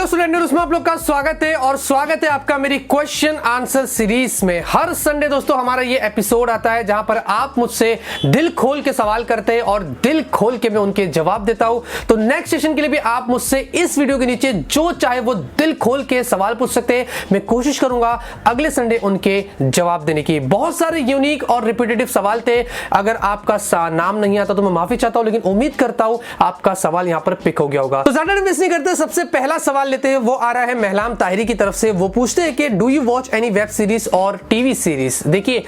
Hello student, उसमें आप लोग का स्वागत है और स्वागत है आपका मेरी क्वेश्चन आंसर सीरीज में। हर संडे दोस्तों हमारा ये एपिसोड आता है जहां पर आप मुझसे दिल खोल के सवाल करते हैं और दिल खोल के मैं उनके जवाब देता हूं। तो नेक्स्ट सेशन के लिए भी आप मुझसे इस वीडियो के नीचे जो चाहे वो दिल खोल के सवाल पूछ सकते हैं। मैं कोशिश करूंगा अगले संडे उनके जवाब देने की। बहुत सारे यूनिक और रिपीटेटिव सवाल थे। अगर आपका नाम नहीं आता तो मैं माफी चाहता हूं, लेकिन उम्मीद करता हूं आपका सवाल यहां पर पिक हो गया होगा। तो ज्यादा मिस नहीं करते, सबसे पहला सवाल लेते हैं। वो आ रहा है महलाम ताहिरी की तरफ से। वो पूछते हैं कि do you watch any web series और टीवी सीरीज। देखिए,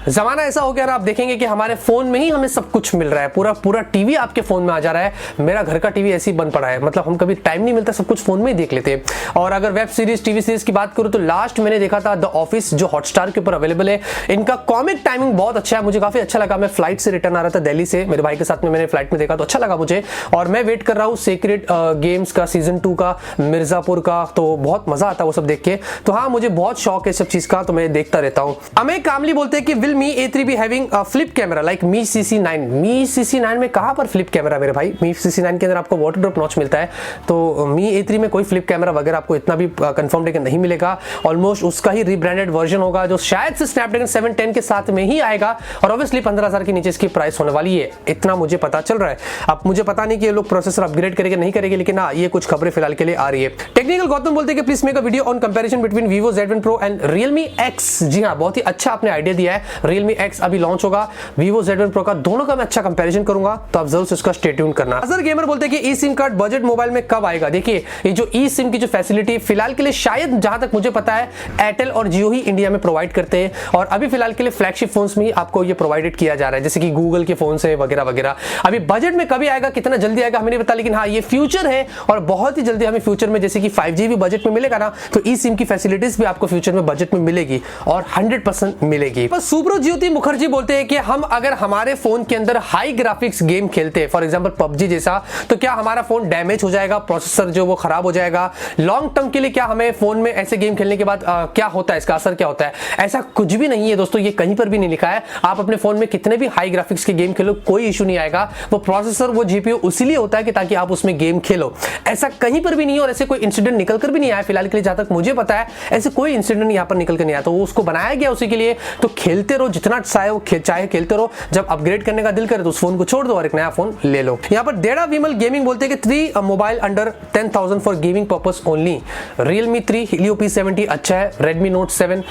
जमाना ऐसा हो गया, आप देखेंगे कि हमारे फोन में ही हमें सब कुछ मिल रहा है। पूरा टीवी आपके फोन में आ जा रहा है। मेरा घर का टीवी ऐसे ही बंद पड़ा है, मतलब हम कभी टाइम नहीं मिलता, सब कुछ फोन में ही देख लेते हैं। और अगर वेब सीरीज टीवी सीरीज की बात करूं तो लास्ट मैंने देखा था द ऑफिस, जो हॉटस्टार के ऊपर अवेलेबल है। इनका कॉमिक टाइमिंग बहुत अच्छा है, मुझे काफी अच्छा लगा। मैं फ्लाइट से रिटर्न आ रहा था दिल्ली से, मेरे भाई के साथ में मैंने फ्लाइट में देखा तो अच्छा लगा मुझे। और मैं वेट कर रहा हूं सीक्रेट गेम्स का सीजन 2 का, मिर्जापुर का, तो बहुत मजा आता है वो सब देख के। तो हाँ, मुझे बहुत शौक है सब चीज का, तो मैं देखता रहता हूँ। अमे कामली बोलते हैं कि will me A3 be having flip camera like me CC9। Me CC9 में कहां पर फ्लिप कैमरा मेरे भाई? मी CC9 के अंदर आपको वाटर ड्रॉप नॉच मिलता है, तो मी A3 में कोई फ्लिप कैमरा वगैरह आपको इतना भी कंफर्म लेकर नहीं मिलेगा। ऑलमोस्ट उसका ही रिब्रांडेड वर्जन होगा जो शायद से स्नैपड्रैगन 710 के साथ में ही आएगा। और ऑब्वियसली 15,000 के नीचे इसकी प्राइस होने वाली है, इतना मुझे पता चल रहा है। अब मुझे पता नहीं कि ये लोग प्रोसेसर अपग्रेड करेंगे नहीं करेंगे, लेकिन हाँ, ये कुछ खबरें फिलहाल के लिए आ रही है। टेक्निकल गौतम बोलते हैं कि please make a video on comparison between Vivo Z1 Pro and Realme X। जी हाँ, बहुत ही अच्छा आपने आइडिया दिया है। Realme X अभी लॉन्च होगा, Vivo Z1 Pro का, दोनों का मैं अच्छा कंपैरिजन करूंगा, तो आप जरूर इसका स्टे ट्यून करना। अजर गेमर बोलते हैं कि ई सिम कार्ड बजट मोबाइल में कब आएगा। देखिए, ये जो ई सिम की जो फैसिलिटी फिलहाल के लिए शायद, जहां तक मुझे पता है, एयरटेल और जियो ही इंडिया में प्रोवाइड करते हैं। और अभी फिलहाल के लिए फ्लैगशिप फोन्स में ही आपको ये प्रोवाइडेड किया जा रहा है, जैसे कि गूगल के फोन से वगैरह वगैरह। अभी बजट में कभी आएगा, कितना जल्दी आएगा हमें नहीं पता, लेकिन हाँ, ये फ्यूचर है और बहुत ही जल्दी हमें फ्यूचर में, जैसे कि 5G भी बजट में मिलेगा ना, तो ई सिम की फैसिलिटीज भी आपको फ्यूचर में बजट में मिलेगी और 100% मिलेगी। पर सुब्रज्योति मुखर्जी बोलते हैं कि हम अगर हमारे फोन के अंदर हाई ग्राफिक्स गेम खेलते हैं, फॉर एग्जांपल PUBG जैसा, तो क्या हमारा फोन डैमेज हो जाएगा, प्रोसेसर जो वो खराब हो जाएगा? लॉन्ग टर्म के लिए क्या हमें फोन में ऐसे गेम खेलने के बाद क्या होता है, इसका असर क्या होता है? ऐसा कुछ भी नहीं है दोस्तों, ये कहीं पर भी नहीं लिखा है। आप अपने फोन में कितने भी हाई ग्राफिक्स के गेम खेलो, कोई इशू नहीं आएगा। वो प्रोसेसर, वो जीपीयू उसीलिए होता है कि ताकि आप उसमें गेम खेलो। ऐसा कहीं पर भी नहीं है और ऐसे कोई इंसिडेंट निकल कर भी नहीं आया फिलहाल के लिए, जहां तक मुझे पता है ऐसे कोई इंसिडेंट यहां पर निकल कर नहीं आया। तो वो उसको बनाया गया उसी के लिए, तो खेलते रहो जितना चाहे खेलते रहो। जब अपग्रेड करने का दिल करे तो उस फोन को छोड़ दो और एक नया फोन ले लो। यहां पर डेड़ा विमल गेमिंग बोलते हैं कि 3 mobile under 10,000 for gaming purpose only. Realme 3 Helio P70 अच्छा है, Redmi Note 7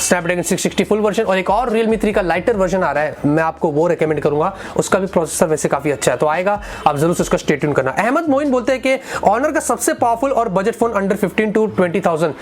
Snapdragon 660 full version, और एक और Realme 3 का लाइटर वर्जन आ रहा है, मैं आपको वो रेकमेंड करूंगा। उसका भी प्रोसेसर वैसे काफी अच्छा है, तो आएगा, आप जरूर उसका स्टे ट्यून करना। अहमद मोइन बोलते हैं कि ऑनर का सबसे पावरफुल और बजट फोन अंडर 15 to 20,000।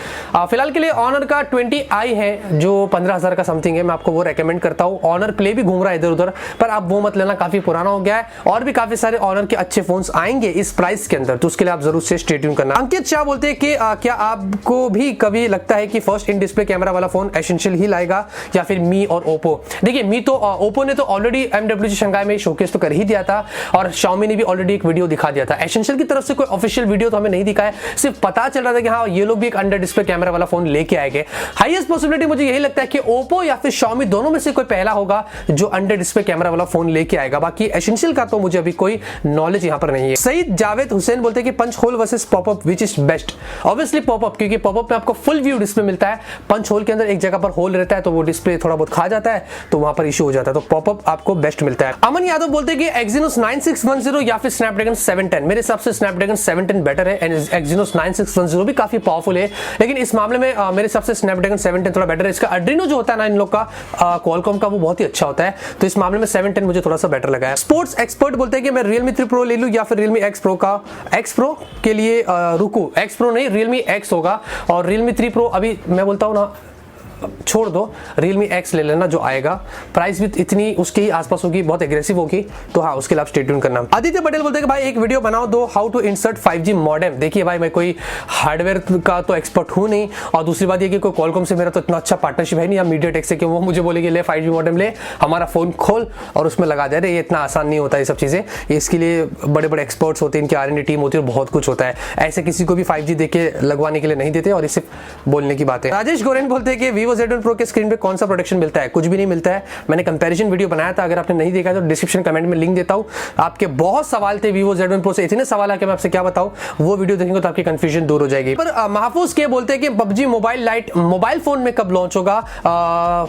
फिलहाल के लिए ऑनर का 20i है जो 15,000 का समथिंग है, मैं आपको वो रेकमेंड करता हूं। ऑनर प्ले भी घूम रहा है इधर उधर, पर आप वो मत लेना, काफी पुराना हो गया है। और भी काफी सारे ऑनर के अच्छे फोन्स आएंगे इस प्राइस के अंदर, तो उसके लिए आप जरूर से स्टे ट्यून करना। अंकित शाह बोलते हैं कि क्या आपको भी कभी लगता है कि फर्स्ट इन डिस्प्ले कैमरा वाला फोन एसेंशियल ही लाएगा या फिर मी और ओप्पो? देखिए, मी तो ओप्पो ने तो ऑलरेडी MWC शंघाई में शोकेस तो कर ही दिया था, और Xiaomi ने भी ऑलरेडी एक वीडियो दिखा दिया था। एसेंशियल की तरफ से कोई ऑफिशियल वीडियो तो हमें नहीं दिखा है, सिर्फ पता चल रहा था कि हाँ, ये लोग भी एक अंडर डिस्प्ले कैमरा वाला फोन लेके आएंगे। हाईएस्ट पॉसिबिलिटी मुझे यही लगता है कि ओप्पो या फिर Xiaomi दोनों में से कोई पहला होगा जो अंडर डिस्प्ले कैमरा वाला फोन लेके आएगा। बाकी एसेंशियल का तो मुझे अभी कोई नॉलेज यहां पर नहीं है। सईद जावेद हुसैन बोलते हैं कि punch hole versus popup which is best? Obviously popup, क्योंकि पॉपअप में आपको फुल व्यू डिस्प्ले मिलता है। पंच होल के अंदर एक जगह पर होल रहता है, तो वो डिस्प्ले थोड़ा बहुत खा जाता है, तो वहां पर इशू हो जाता है, तो पॉपअप आपको बेस्ट मिलता है। अमन यादव बोलते हैं कि Exynos 9610 या फिर Snapdragon 710। मेरे हिसाब से Snapdragon 710 बेटर है, एंड Exynos 9610 भी काफी पावरफुल है, लेकिन इस मामले में मेरे हिसाब से Snapdragon 710 थोड़ा बेटर है। इसका Adreno जो होता है ना इन लोग का, Qualcomm का, वो बहुत ही अच्छा होता है, तो इस मामले में 710 मुझे थोड़ा सा बेटर लगा है। स्पोर्ट्स एक्सपर्ट बोलते हैं कि मैं Realme 3 Pro ले लूं या फिर Realme X Pro का। X Pro के लिए रुको, X Pro नहीं, Realme X होगा। और Realme 3 Pro अभी मैं बोलता हूं ना, छोड़ दो, Realme X ले लेना जो आएगा। प्राइस भी इतनी उसके ही आसपास होगी, बहुत एग्रेसिव होगी, तो हाँ, उसके लिए आप स्टे ट्यून करना। आदित्य पटेल बोलते हैं कि भाई एक वीडियो बनाओ दो, how to insert 5G modem. देखिए भाई, मैं कोई हार्डवेयर का तो एक्सपर्ट हूं नहीं, और दूसरी बात ये कि कोई Qualcomm से मेरा तो इतना अच्छा पार्टनरशिप है नहीं, या MediaTek से कि वो मुझे बोलेगी ले 5G मॉडेम ले, हमारा फोन खोल और उसमें लगा दे रहे। ये इतना आसान नहीं होता ये सब चीजें, इसके लिए बड़े बड़े एक्सपर्ट्स होते हैं, इनकी R&D टीम होती है, बहुत कुछ होता है। ऐसे किसी को भी 5G देके लगवाने के लिए नहीं देते, और ये सिर्फ बोलने की बात है। राजेश गोरेन बोलते हैं कि Vivo Z1 Pro के स्क्रीन पे कौन सा प्रोटेक्शन मिलता है? कुछ भी नहीं मिलता है। मैंने कंपैरिजन वीडियो बनाया था, अगर आपने नहीं देखा तो डिस्क्रिप्शन कमेंट में लिंक देता हूं। आपके बहुत सवाल थे Vivo Z1 Pro से, इतने सवाल आके मैं आपसे क्या बताऊं, वो वीडियो देखेंगे तो आपकी कंफ्यूजन दूर हो जाएगी। पर महफूज के बोलते हैं कि PUBG mobile light mobile phone में कब लॉन्च होगा?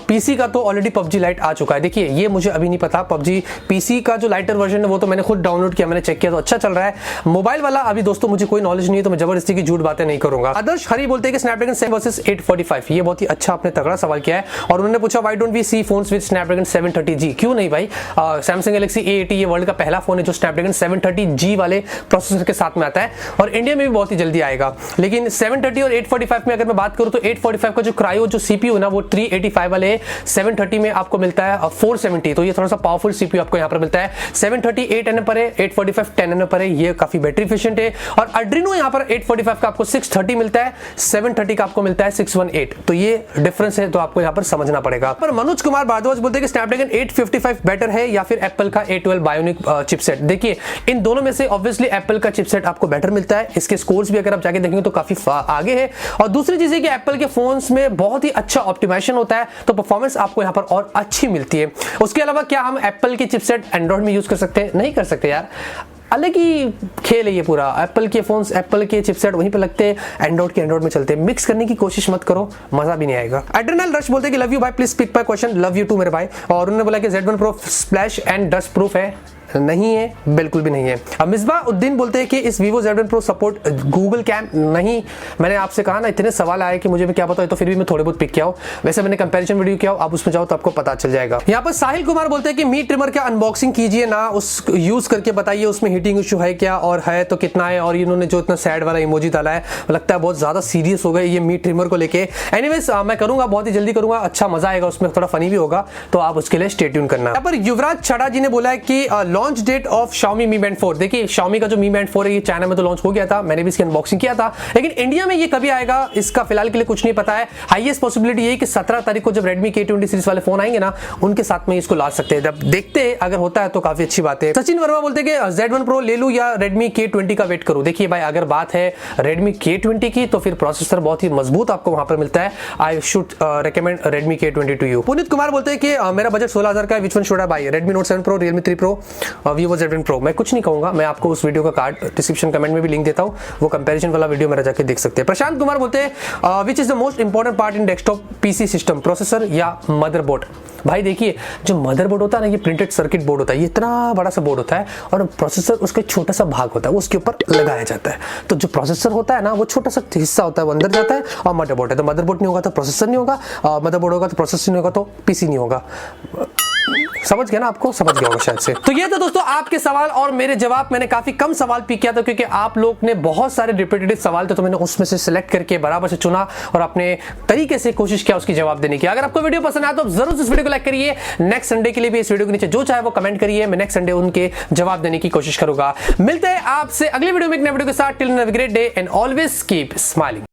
पीसी का तो ऑलरेडी PUBG लाइट आ चुका है। देखिए ये मुझे अभी नहीं पता, PUBG पीसी का जो लाइटर वर्जन है वो तो मैंने खुद डाउनलोड किया, मैंने चेक किया तो अच्छा चल रहा है। मोबाइल वाला अभी दोस्तों मुझे कोई नॉलेज नहीं है, तो मैं जबरदस्ती की झूठ बातें नहीं करूंगा। आदर्श हरी बोलते हैं कि स्नैपड्रैगन 7 वर्सेस 845, ये बहुत ही अच्छा आपने तगड़ा सवाल किया है। और उन्होंने पूछा why don't we see phones with Snapdragon 730G? क्यों नहीं भाई, सैमसंग गैलेक्सी A80 ये वर्ल्ड का पहला फोन है जो स्नैपड्रैगन 730G वाले प्रोसेसर के साथ में आता है, और इंडिया में भी बहुत ही जल्दी आएगा। लेकिन 730 और 845 में अगर मैं बात करूं तो 845 का जो क्रायो जो सीपीयू ना वो 385 वाले 730 में आपको मिलता है 470, तो ये थोड़ा सा पावरफुल सीपीयू आपको यहाँ पर मिलता है। 730 8nm पर है, 845 10nm पर है, ये काफी बैटरी एफिशिएंट है। और Adreno यहाँ पर 845 का आपको 630 मिलता है, 730 का आपको मिलता है 618, तो ये डिफरेंस है, तो आपको यहाँ पर समझना पड़ेगा। पर मनोज कुमार भारद्वाज बोलते हैं कि स्नैपड्रैगन 855 बेटर है या फिर एप्पल का A12 बायोनिक चिपसेट? देखिए इन दोनों में से ऑब्वियसली एप्पल का चिपसेट आपको बेटर मिलता है, इसके स्कोर्स भी अगर आप जाके देखेंगे तो काफी आगे है। और दूसरी चीज है कि एप्पल के फोन्स में बहुत ही अच्छा ऑप्टिमाइजेशन होता है, तो परफॉर्मेंस आपको यहाँ पर और अच्छी मिलती है। उसके अलावा क्या हम एप्पल के चिपसेट एंड्रॉइड में यूज कर सकते हैं? नहीं कर सकते यार, अलग ही खेल है ये पूरा। एप्पल के फोन्स एप्पल के चिपसेट वहीं पे लगते हैं, एंड्रॉइड के एंड्रॉइड में चलते हैं। मिक्स करने की कोशिश मत करो, मजा भी नहीं आएगा। एड्रेनल रश बोलते हैं कि लव यू भाई, please speak my question. Love you too मेरे भाई। और उन्होंने बोला कि Z1 Pro splash and dust proof है? नहीं है, बिल्कुल भी नहीं है। अब मिसबा उद्दीन बोलते हैं कि इस Vivo Z1 Pro support Google cam? नहीं, मैंने आपसे कहा ना इतने सवाल आए कि मुझे भी क्या पता है, तो फिर भी मैं थोड़े बहुत पिक किया हूं। वैसे मैंने कंपैरिजन वीडियो किया, आप उसमें जाओ तो आपको पता चल जाएगा। यहाँ पर साहिल कुमार बोलते हैं कि मीट ट्रिमर का अनबॉक्सिंग कीजिए ना, उस यूज करके बताइए उसमें हीटिंग इशू है क्या, और है तो कितना है। और इन्होंने जो इतना सैड वाला इमोजी डाला है, लगता है बहुत ज्यादा सीरियस हो गए ये मीट ट्रिमर को लेके। एनीवेज मैं करूंगा, बहुत ही जल्दी करूंगा, अच्छा मजा आएगा उसमें, थोड़ा फनी भी होगा, तो आप उसके लिए स्टे ट्यून करना। यहाँ पर युवराज छड़ा जी ने बोला है कि launch date of Xiaomi Mi Band 4। देखिए Xiaomi का जो Mi Band 4 है ये चाइना में तो लॉन्च हो गया था, मैंने भी इसकी अनबॉक्सिंग किया था, लेकिन इंडिया में ये कभी आएगा इसका फिलहाल के लिए कुछ नहीं पता है। हाईएस्ट पॉसिबिलिटी ये है कि 17 तारीख को जब Redmi K20 सीरीज वाले फोन आएंगे ना, उनके साथ में इसको ला सकते हैं। जब देखते हैं, अगर होता है तो काफी अच्छी बात है। सचिन वर्मा बोलते हैं कि Z1 Pro ले लूं या Redmi K20 का वेट करूं? देखिए भाई, अगर बात है Redmi K20 की तो फिर प्रोसेसर बहुत ही मजबूत आपको वहां पर मिलता है। I should recommend Redmi K20 to you. Puneet Kumar बोलते हैं कि मेरा बजट 16,000 का है, which one should I buy? Redmi Note 7 Pro, Realme 3 Pro, Vivo Z1 Pro? मैं कुछ नहीं कहूंगा, मैं आपको उस वीडियो का कार्ड डिस्क्रिप्शन कमेंट में भी लिंक देता हूं, वो कंपैरिजन वाला वीडियो मेरा जाके देख सकते हैं। प्रशांत कुमार बोलते हैं which is the most important part in desktop PC system, processor या मदरबोर्ड? भाई देखिए, जो मदरबोर्ड होता है ना, ये प्रिंटेड सर्किट बोर्ड होता है, ये इतना बड़ा सा बोर्ड होता है, और प्रोसेसर उसका छोटा सा भाग होता है, उसके ऊपर लगाया जाता है। तो जो प्रोसेसर होता है ना, वो छोटा सा हिस्सा होता है, वो अंदर जाता है, और मदरबोर्ड है तो मदरबोर्ड नहीं होगा तो प्रोसेसर नहीं होगा, मदरबोर्ड होगा तो प्रोसेसर नहीं होगा, तो पीसी नहीं होगा। समझ गया ना, आपको समझ गया होगा शायद से। तो ये था दोस्तों आपके सवाल और मेरे जवाब। मैंने काफी कम सवाल पिक किया था क्योंकि आप लोग ने बहुत सारे रिपीटेटिव सवाल थे, तो मैंने उसमें से सिलेक्ट करके बराबर से चुना और अपने तरीके से कोशिश किया उसकी जवाब देने की। अगर आपको वीडियो पसंद आया तो जरूर इस वीडियो को लाइक करिए। नेक्स्ट संडे के लिए भी इस वीडियो के नीचे जो चाहे वो कमेंट करिए, मैं नेक्स्ट संडे उनके जवाब देने की कोशिश करूंगा। मिलते हैं आपसे अगले वीडियो में एक नए वीडियो के साथ। Till have a great day and always keep smiling.